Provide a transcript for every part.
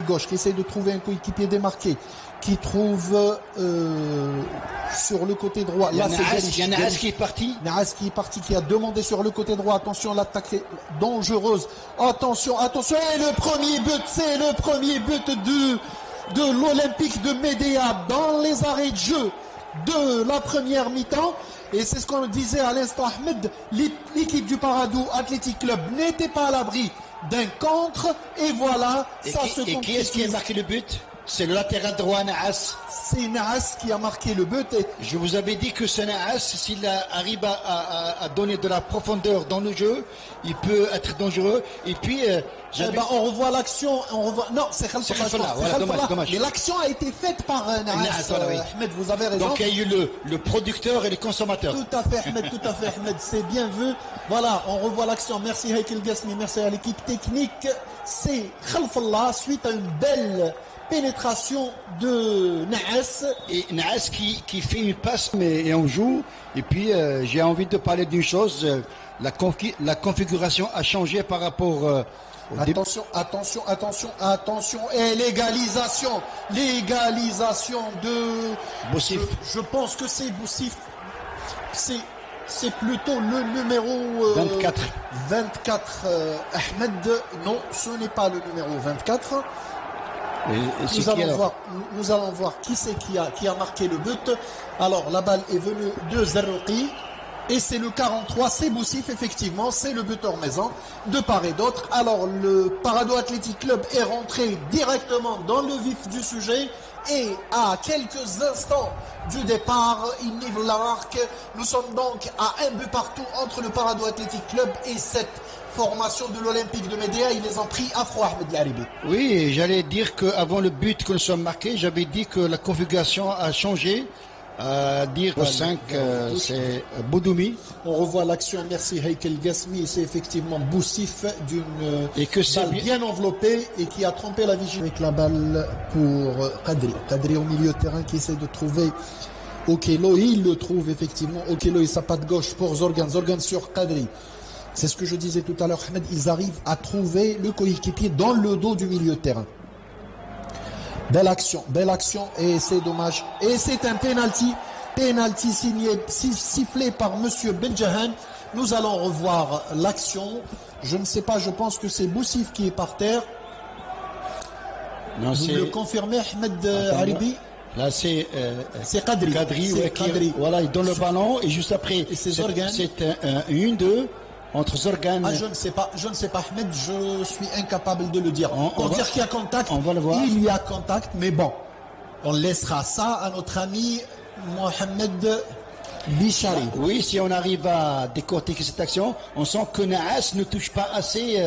gauche, qui essaie de trouver un coéquipier démarqué, qui trouve sur le côté droit. Là, il y a Naas qui est parti. Naas qui est parti, qui a demandé sur le côté droit. Attention, l'attaque est dangereuse. Attention, attention. Et le premier but, c'est le premier but de l'Olympique de Médéa dans les arrêts de jeu de la première mi-temps. Et c'est ce qu'on disait à l'instant, Ahmed. L'équipe du Paradou Athletic Club n'était pas à l'abri d'un contre. Et voilà, ça se concrétise. Et qui est-ce qui a marqué le but? C'est le latéral droit Naas. C'est Naas qui a marqué le but. Et je vous avais dit que ce Naas, s'il arrive à donner de la profondeur dans le jeu, il peut être dangereux. Et puis, on revoit l'action. Non, c'est Khalfallah. Voilà, dommage. Mais l'action a été faite par Naas. Voilà, oui. Ahmed, vous avez raison. Donc il y a eu le producteur et le consommateur. Tout à fait, Ahmed. Tout à fait, Ahmed. C'est bien vu. Voilà, on revoit l'action. Merci Heikel Gasmi. Merci à l'équipe technique. C'est Khalfallah suite à une belle pénétration de Naas. Et Naas qui fait une passe et on joue. Et puis j'ai envie de parler d'une chose. La configuration a changé par rapport Attention. Et l'égalisation de Boussif. Je pense que c'est Boussif. C'est plutôt le numéro 24 Ahmed. Non, ce n'est pas le numéro 24. Nous allons voir qui c'est qui a marqué le but. Alors la balle est venue de Zarrouki et c'est le 43, c'est Boussif effectivement, c'est le buteur maison de part et d'autre. Alors le Paradou Athletic Club est rentré directement dans le vif du sujet et à quelques instants du départ, il nive la marque. Nous sommes donc à un but partout entre le Paradou Athletic Club et cette formation de l'Olympique de Médéa. Ils les ont pris à froid, Ahmed Laribi. Oui, j'allais dire qu'avant le but que nous sommes marqués, j'avais dit que la configuration a changé. Dire 5, c'est Boudoumi. On revoit l'action, merci Heikel Gasmi. C'est effectivement Boussif d'une balle bien enveloppée et qui a trompé la vigilance avec la balle pour Kadri. Kadri au milieu de terrain qui essaie de trouver Okelo. Il le trouve effectivement. Okelo et sa patte gauche pour Zorgan. Zorgan sur Kadri. C'est ce que je disais tout à l'heure, Ahmed. Ils arrivent à trouver le coéquipier dans le dos du milieu de terrain. Belle action, et c'est dommage. Et c'est un penalty sifflé par Monsieur Benjahan. Nous allons revoir l'action. Je ne sais pas, je pense que c'est Boussif qui est par terre. Non, vous le confirmez, Ahmed Haribi? Là, c'est Kadri. Kadri. Voilà, il donne le ballon et juste après, c'est Zorgan. C'est une, deux. Entre Zorgan. Je ne sais pas, Ahmed, je suis incapable de le dire. Pour dire qu'il y a contact, on va le voir. Il y a contact, mais bon, on laissera ça à notre ami Mohamed Bichari. Oui, si on arrive à décortiquer cette action, on sent que Naas ne touche pas assez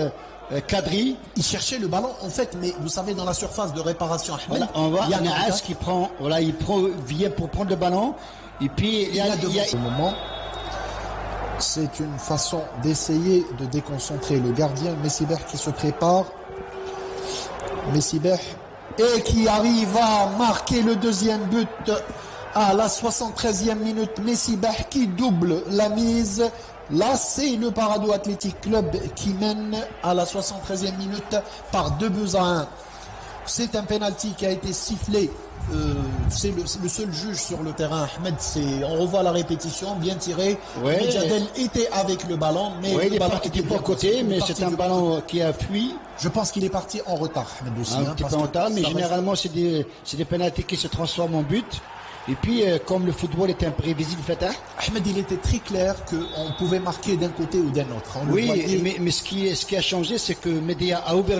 Kadri. Il cherchait le ballon, en fait, mais vous savez, dans la surface de réparation, Ahmed, voilà, on voit Naas qui prend, voilà, vient pour prendre le ballon, et puis il y a ce moment. C'est une façon d'essayer de déconcentrer le gardien Messibeh qui se prépare. Messibeh et qui arrive à marquer le deuxième but à la 73e minute. Messibeh qui double la mise. Là, c'est le Paradou Athletic Club qui mène à la 73e minute par 2-1. C'est un penalty qui a été sifflé. C'est le seul juge sur le terrain, Ahmed. On revoit la répétition, bien tiré. Ouais, Jadel était avec le ballon, mais le ballon était pas côté, mais c'est un ballon qui a fui. Je pense qu'il est parti en retard, Ahmed aussi. Un petit peu en retard, mais généralement c'est des pénaltys qui se transforment en but. Et puis, comme le football est imprévisible, Fatah. Ahmed, il était très clair qu'on pouvait marquer d'un côté ou d'un autre. Oui, mais ce qui a changé, c'est que Médéa a ouvert